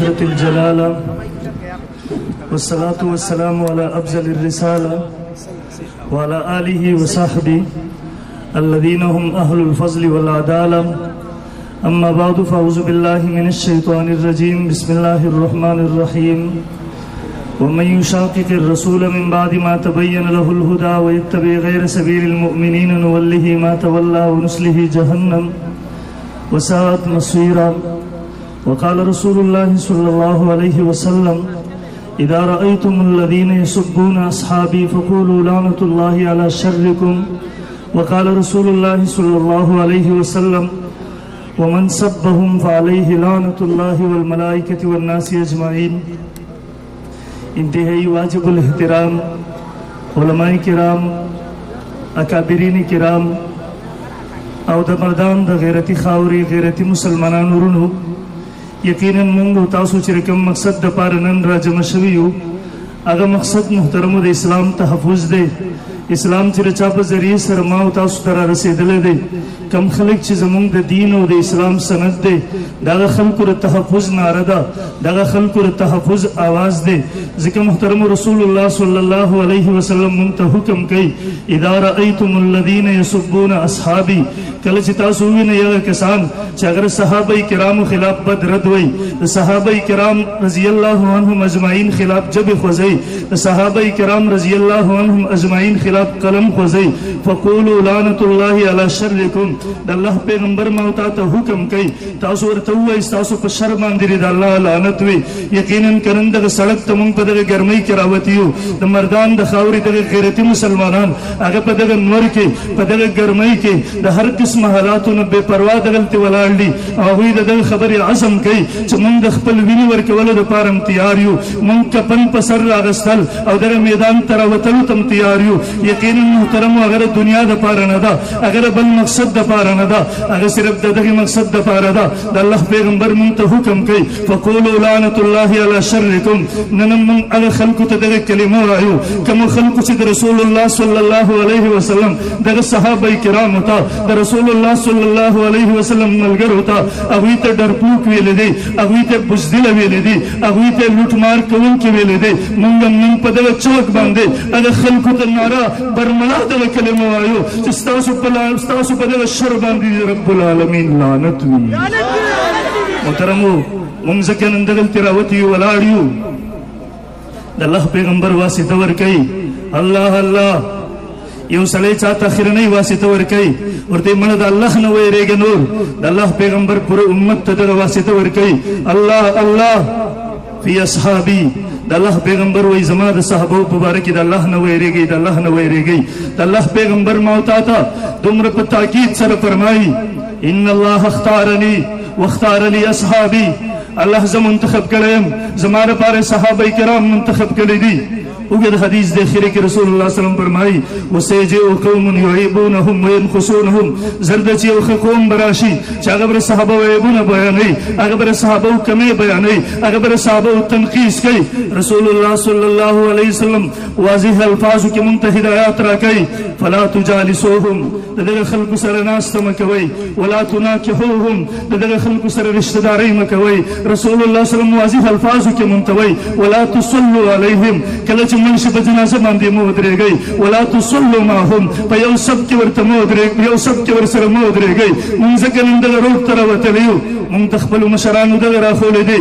حضرة الجلالة والصلاة والسلام على أفضل الرسالة وعلى آله وصحبه الذين هم أهل الفضل والعدالة. أما بعد فأعوذ بالله من الشيطان الرجيم. بسم الله الرحمن الرحيم. ومن يشاقق الرسول من بعد ما تبين له الهدى ويتبع غير سبيل المؤمنين نوله ما تولى ونصله جهنم وساءت مصيرا. وقال رسول الله صلى الله عليه وسلم: إذا رأيتم الذين يسبون أصحابي فقولوا لعنة الله على شركم. وقال رسول الله صلى الله عليه وسلم: ومن سبهم فعليه لعنة الله والملائكة والناس أجمعين. انتهائی واجب الاحترام علماء کرام، اکابرین کرام او د مردان د غیرتی خاوري غیرتی مسلمانانو ورونو، یقینا موږ تاسو چې کوم مقصد د پاره نن راجمع شوي یو، هغه مقصد محترمو د اسلام تحفظ دی. اسلام چې رچا په ذریعه سره ما او تاسو ته رسېدلی دی، کم خلک چې زموږ د دین او د اسلام سند دی، دغه خلکو د تحفظ ناره ده، دغه خلکو د تحفظ آواز دی. ځکه محترم رسول الله صلی الله علیه وسلم موږ ته حکم کوي: اذا رأیتم الذین یسبون اصحابي، کله چې تاسو ووینئ هغه کسان چې اگر صحابه کرامو خلاف بد رد وی، د صحابه کرام رضی الله عنهم اجمعین خلاف جبې خوځوي، د صحابه کرام رضی الله عنهم اجمعین خلاف قلم خوځوي، فقولوا لعنة الله على شرکم. د الله پیغمبر ما او ته حکم کوي تاسو ورته ووایئ تاسو په شر باندې د الله لعنت وي. یقینا کرن دغه سړک ته موږ په دغه ګرمۍ کې راوتي یو، د مردان د خاورې دغه غیرتي مسلمانان هغه په دغه نور کې په دغه ګرمۍ کې د هر قسم حالاتو نه بې پروا دغلته ولاړ دي. هغوی د دغه خبرې عزم کوي چې موږ د خپل وینې ورکولو دپاره هم تیار یو، موږ کفن په سر راغستل او دغه میدان ته راوتلو ته هم تیار یو. یقینا محترمو هغه د دنیا دپاره نه ده، هغه بل مقصد دپاره نه ده، هغه صرف د دغه مقصد دپاره ده. د الله پیغمبر موږ ته حکم کوي: فقولوا لعنة الله على شرکم. نن موږ هغه خلکو ته دغه کلمه وایو، کومو خلکو چې د رسول الله صلی الله علیه وسلم دغه صحابه کرامو ته د رسول الله صلی الله علیه وسلم ملګرو ته هغوی ته ډرپوک ویلی دی، هغوی ته بزدله ویلی دی، هغوی ته لوټمار کوونکي ویلی دی. موږ هم نن په دغه چوک باندې هغه خلکو ته ناره برملا دغه کلمه وایو چې ستاسو په دغه شر باندې رب العالمین لعنت وي. محترمو موږ ځکه نن دغلتې راوتي یو، ولاړ یو، د الله پیغمبر واسطه ورکوي. الله الله یو سړی چاته اخرنۍ واسطه ورکوي، ورته مړه د الله نه ویرېږه نور، د الله پیغمبر پوره امت ته دغه واسطه ورکوي. الله الله فی اصحابي، د الله پیغمبر وایي زما د صحابو په باره کې د الله نه ویرېږئ، د الله نه ویرېږئ. د الله پیغمبر ما او تا ته دومره په تاکید سره فرمایي: ان الله اختارني واختار لي اصحابي. الله زه منتخب کړی یم، زما دپاره صحابه کرام منتخب کړي دي. اوږد حدیث د اخرې کې رسول الله صلی الله علیه وسلم فرمایي: وسيجيء قوم يعيبونهم وينقصونهم. زر ده چې یو ښه قوم به راشي چې هغه به د صحابو عیبونه بیانوي، هغه به د صحابو کمۍ بیانوي، هغه به د صحابو تنقیص کوي. رسول الله صلی الله علیه وسلم واضح الفاظو کې موږ ته هدایات راکوي: فلا تجالسوهم، د دغه خلکو سره ناسته مه کوئ، ولا تناکحوهم، د دغه خلکو سره رشته دارۍ مه کوئ. رسول الله صلی الله علیه وسلم واضح الفاظو کې موږ ته وایي: ولا تصلوا علیهم، کله چې مړ شي په جنازه باندې مه ودرېږئ. ولا تصلوا معهم، په یو صف کې ورته مه ودرېږئ، یو صف کې ورسره مه ودرېږئ. موږ ځکه نن دغه روډ ته راوتلی یو، موږ د خپلو مشرانو دغه راښولی دی.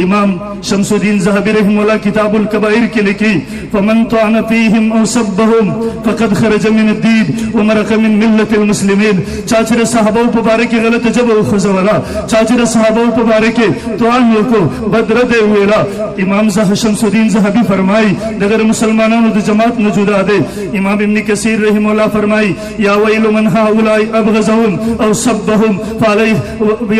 امام شمس الدین ذهبي رحمه الله کتاب الکبائر کې لیکي: فمن طعن فیهم او سبهم فقد خرج من الدین ومرق من ملت المسلمین. چا چې د صحابو په باره کې غلطه ژبه وخوځوله، چا چې د صحابو په باره کې طعن وکړو، بد رد یې وویله، امام شمس الدین ذهبي فرمایي دغه مسلمانانو د جماعت نه جدا دی. امام ابن کثیر رحمه الله فرمایي: یا ویل من هؤلاء ابغضهم او سبهم فعليه،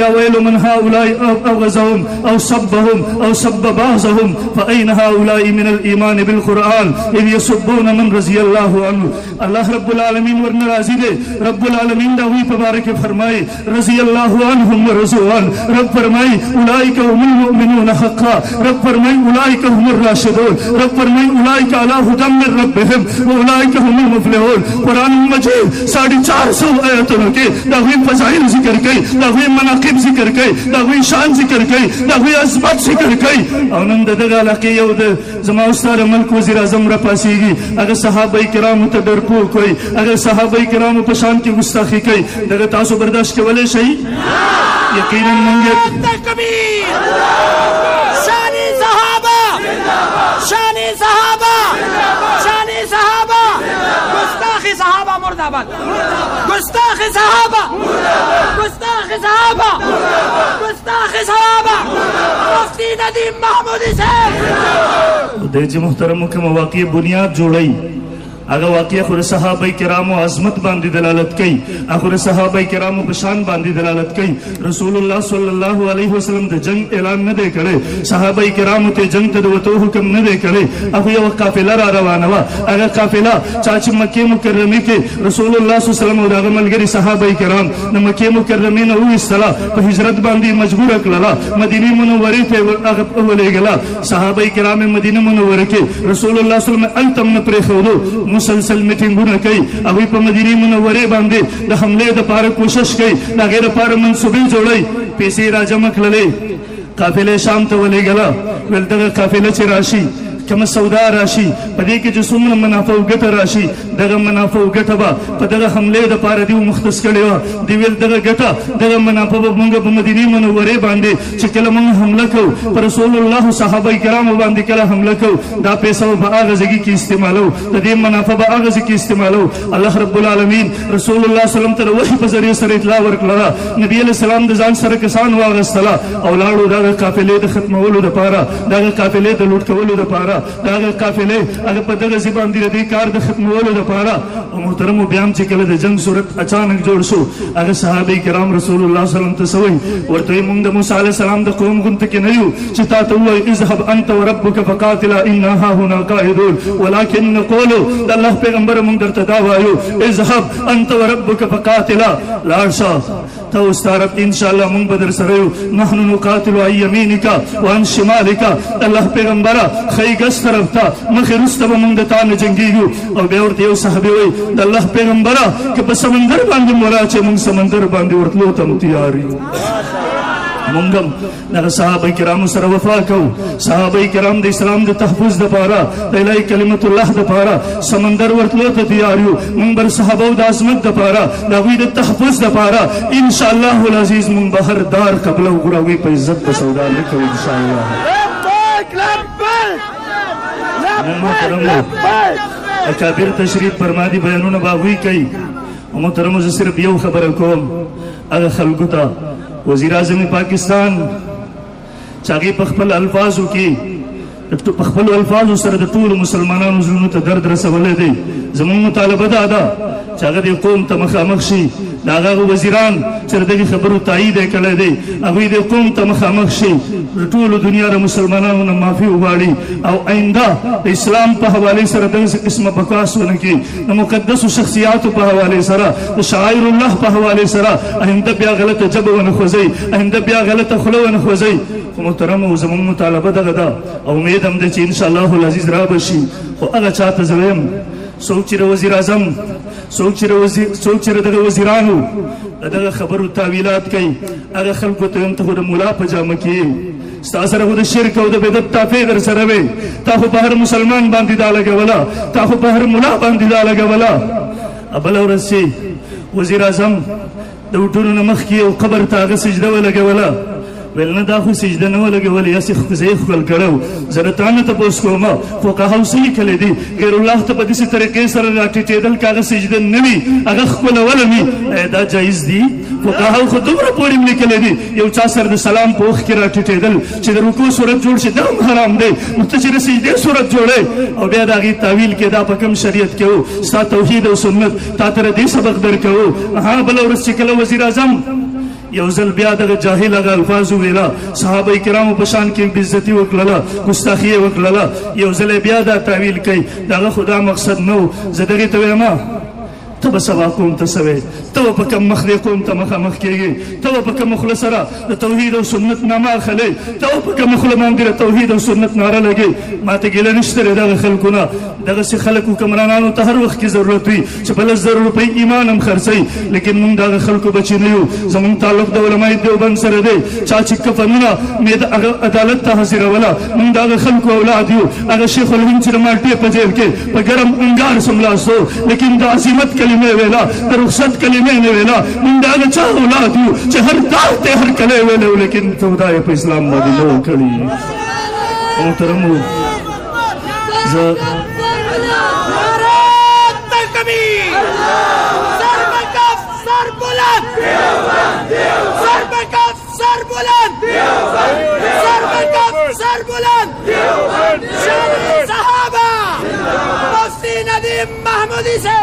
یا ویل من هؤلاء ابغضهم او سبهم او سب بعضهم فأين هؤلاء من الإيمان بالقرآن إذ يسبون من رضي الله عنه. الله رب العالمین ورنه راضي دی. رب العالمین دا وی په باره کې فرمایي: رضي الله عنهم ورضوا عنه. رب فرمایي: اولئک هم المؤمنون حقا. رب فرمایي: اولئک هم الراشدون. رب فرمایي: اولئک علی هدی من ربهم واولئک هم المفلحون. قرآن مجید 450 آیتونو کې د هغوی فضایل ذکر کوي، د هغوی مناقب ذکر کوي، د هغوی شان ذکر کوي، د هغوی عظمت ذکر کوي. او نن د دغه علاقې یو د زما استاد ملک وزیر اعظم راپاسېږي، هغه صحابه کرامو ته ډرپوک وایي، هغه صحابه کرامو په شان کې ګستاخي کوي. دغه تاسو برداشت کولی شئ؟ یقینا موږ صحابہ مرداباد، گستاخ صحابہ، گستاخ صحابہ، گستاخ صحابہ، مفتی ندیم محمودی صاحب. د چې محترمو کومه واقعي بنیاد جوړوي هغه واقعه خو د صحابه کرامو عظمت باندې دلالت کوي، هغه د صحابه کرامو په شان باندې دلالت کوي. رسول الله صلی الله علیه وسلم د جنگ اعلان نه دی کړی، صحابه کرامو ته جنگ ته د وتو حکم نه دی کړی. هغه یو قافله را روانه وه، هغه قافله چا چې مکې مکرمې کې رسول الله صلی الله علیه وسلم او د هغه ملګري صحابه کرام د مکې مکرمې نه وویستله، په هجرت باندې مجبوره کړله، مدینې منورې ته هغه ولېږله. صحابه کرام مدینه منوره کې رسول الله صلی الله علیه وسلم هلته هم نه پرېښودو، مسلسل میټینګونه کوي. هغوی په مدینې منورې باندې د حملې دپاره کوشش کوي، د هغې دپاره منصوبې جوړوي، پیسې را جمع کړلې، قافلې شام ته ولېږله. ویل دغه قافله چې راشي کومه سودا راشي، په دې کې چې څومره منافع او ګټه راشي، دغه منافع او ګټه به په دغه حملې دپاره دوی مختص کړې وه. دوی ویل دغه ګټه دغه منافع به مونږ په مدینې منورې باندې چې کله مونږ حمله کوو، په رسول الله صحابه کرامو باندې کله حمله کوو، دا پیسه به هغه ځای کې استعمالوو، د دې منافع به هغه ځای کې استعمالوو. الله رب العالمین رسول الله صلی الله علیه وسلم ته د وحي په ذریعې سره اطلاع ورکړله. نبي علیه السلام د ځان سره کسان واغېستله او لاړو دغه قافلې د ختمولو دپاره، دغه قافلې د لوټ کولو دپاره، دغه قافلې هغه په دغه ځای باندې د دې کار د ختمولو دپاره. او محترمو بیا هم چې کله د جنګ صورت اچانک جوړ شو، هغه صحابه کرام رسول الله صلی الله علیه وسلم ته څه وایي؟ ورته وایي موږ د موسی علیه السلام د قوم غونته کې نه یو چې تا ته ووایي اذهب انت وربک فقاتلا انا هاهنا قاعدون، ولکن نقولو د الله پیغمبره موږ درته دا وایو اذهب انت وربک فقاتلا، لاړ شه ته او ستا رب انشاءالله موږ به در سره یو، نحن نقاتل عن یمینک وعن شمالک. الله پیغمبره ښی ګس طرف ته مخې وروسته به موږ د تا نه جنګېږو. او بیا ورته یو صحابي وایي د الله پیغمبره که په سمندر باندې مو راچې موږ سمندر باندې ورتلو ته هم تیار یو. مونږ هم دغه صحابه کرامو سره وفا کوو. صحابه کرام د اسلام د تحفظ دپاره، د الهي کلمت الله دپاره سمندر ورتلو ته تیار یو. مونږ بر صحابو د عظمت دپاره، د هغوی د تحفظ دپاره انشاءالله العزیز مونږ به هر دار قبله وګورو، هغوی په عزت به سودا نه کوو انشاءالله. اکابر تشریف فرما دي، بیانونه به هغوی کوي. محترمو زه صرف یو خبره کوم هغه خلکو ته، وزیر اعظم پاکستان چې هغې په خپل الفاظو کې په خپلو الفاظو سره د ټولو مسلمانانو زړونو ته درد رسولی دی. زموږ مطالبه دا ده چې هغه دې قوم ته مخامخ شي، د هغه وزیران چې د دغې خبرو تایید یې کړی دی هغوی دې قوم ته مخامخ شي، د ټولو دنیا د مسلمانانو نه معافي وغواړي او آینده د اسلام په حوالې سره دغسې قسمه بکواس ونه کړي، د مقدسو شخصیاتو په حوالې سره، د شعائر الله په حوالې سره آینده بیا غلطه ژبه ونه خوځوي، آینده بیا غلطه خوله ونه خوځوي. خو محترمو زموږ مطالبه دغه ده او امید هم ده چې انشاءالله العزیز را به شي. خو هغه چا ته زه وایم څوک چې د وزیر اعظم، څوک چې د دغه وزیرانو د دغه خبرو تعویلات کوي، هغه خلکو ته هم ته خو د ملا په جامه کې یې، ستا سره خو د شرک او د بدعت تافې در سره وې، تا خو په هر مسلمان باندې دا لګوله، تا خو په هر ملا باندې دا لګوله. بله ورځ چې وزیر اعظم د وټونو نه مخکې یو قبر ته هغه سجده ولګوله، ویل نه دا خو سجده نه ولګولې، هسې زه یې ښکل کړی و. زه د تا نه تپوس کوم فقهاو څه لیکلی دي؟ غیر الله ته په داسې طریقې سره راټیټېدل که هغه سجده نه وي، هغه ښکلول وي، دا جایز دي؟ فقهاو خو دومره پورې هم لیکلی دي یو چا سره د سلام په وخت کې راټیټېدل چې د رکوع صورت جوړ شي دا هم حرام دی، نو ته چې د سجدې صورت جوړی او بیا د هغې تاویل کې دا په کوم شریعت کې و؟ ستا توحید او سنت تا ته دې سبق درکوو. ها بله ورځ چې کله وزیر اعظم یو ځل بیا دغه جاهل هغه الفاظ وویله، صحابه کرامو په شان کې بېعزتي وکړله، ګستاخي یې وکړله، یو ځل بیا دا تعویل کوي، د هغه خو دا مقصد نه و. زه دغې ته وایم ته به سبا قوم ته سوې، ته به په کوم مخ دی قوم ته مخامخ کېږې، ته به په کومه خوله سره د توحید او سنت نامه اخلې، ته به په کومه خوله باندې د توحید او سنت ناره لګې. ما ته ګیله نشته دی دغه خلکو نه. دغسې خلک حکمرانانو ته هر وخت کې ضرورت وي چې په 10,000 روپۍ ایمان هم خرڅوي، لیکن موږ دغه خلکو بچي نه یو. زموږ تعلق د علمای دیوبند سره دی. چا چې کفنونه هغه عدالت ته حاضروله، موږ دغه خلکو اولاد یو. هغه شیخ الهند چې د مالټې په جیب کې په ګرم انګار سملاستو، لیکن د عظمت کلمې ویلا، د رخصت کلمې نه ویلا. موږ د هغه چا اولاد یو چې هر دار ته هر کلی ویلی، لیکن سودا یې په اسلام باندې نه و کړي. محترمو، زه سر بلند شان صحابه مفتی ندیم محمودی سے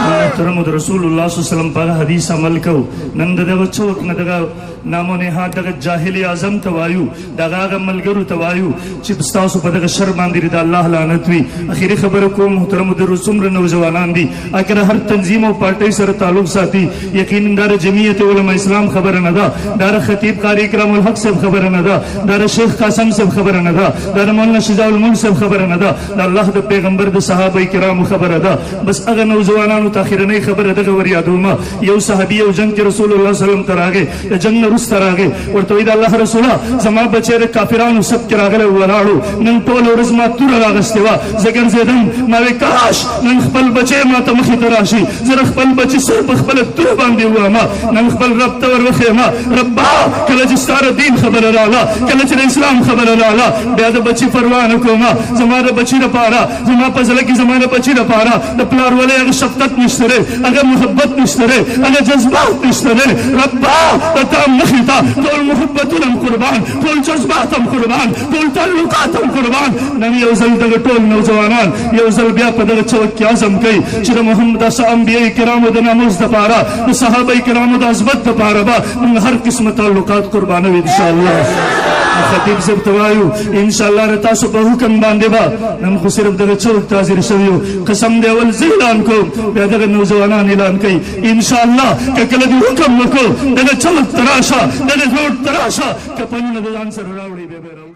محترم د رسول الله صلی الله علیه وسلم په حدیث عمل کو. نن دغه څوک نه دغه نام و نهاد دغه جاهل اعظم ته وایو، دغه هغه ملګرو ته وایو چې ستاسو په دغه شر باندې د الله لعنت وي. اخري خبره کوم محترم د څومره نوجوانان دي اگر هر تنظیم او پارټۍ سره تعلق ساتي، یقینا دا جمعیت علماء اسلام خبره نه ده، دا خطیب قاری اکرام الحق صاحب خبره نه ده، دا شیخ قاسم صاحب خبره نه ده، دا مولانا شجاع الملک صاحب خبره نه ده، دا الله د پیغمبر د صحابه کرامو خبره ده. بس هغه نوجوانانو ته اخرنۍ خبره دغه ور یادومه. یو صحابي او جنگ کې رسول الله صلی الله علیه وسلم ته راغی، د جنگ نه وروسته راغی، ورته وایي د الله رسوله زما بچی د کافرانو صف کې راغلی ولاړو، نن ټوله ورځ ما توره راغستې وه، زه ګرځېدم، ما وی کاش نن خپل بچی ما ته مخې ته راشي، زه خپل بچي سر په خپله توره باندې ووهمه، نن خپل رب ته ور وښیمه. ربا کله چې ستا د دین خبره راغله، کله چې د اسلام خبره راغله، بیا د بچي پروا نه کومه. زما د بچي لپاره، زما په زړه کې زما د بچي لپاره د پلار ولی هغه شفقت نشته دی، هغه محبت نشته دی، هغه جذبات نشته دی. ربا د تا مخې ته ټول محبتونه هم قربان، ټول جذبات هم قربان، ټول تعلقات هم قربان. نن یو ځل دغه ټول نوجوانان یو ځل بیا په دغه چوک کې عزم کوي چې د محمد انبیاء کرامو د ناموس دپاره، د صحابه کرامو د عظمت دپاره به موږ هر قسمه تعلقات قربانوو انشاءالله. خطیب صاحب ته وایو انشاءالله د تاسو په حکم باندې به نن خو صرف دغه چوک ته حاضر شوي یو. قسم دی اول زه اعلان کوم، بیا دغه نوجوانان اعلان کوي انشاءالله که کله دې حکم وکړو دغه چوک ته راشه، دغه روډ ته راشه، کفنونه د ځان سره راوړئ بیا به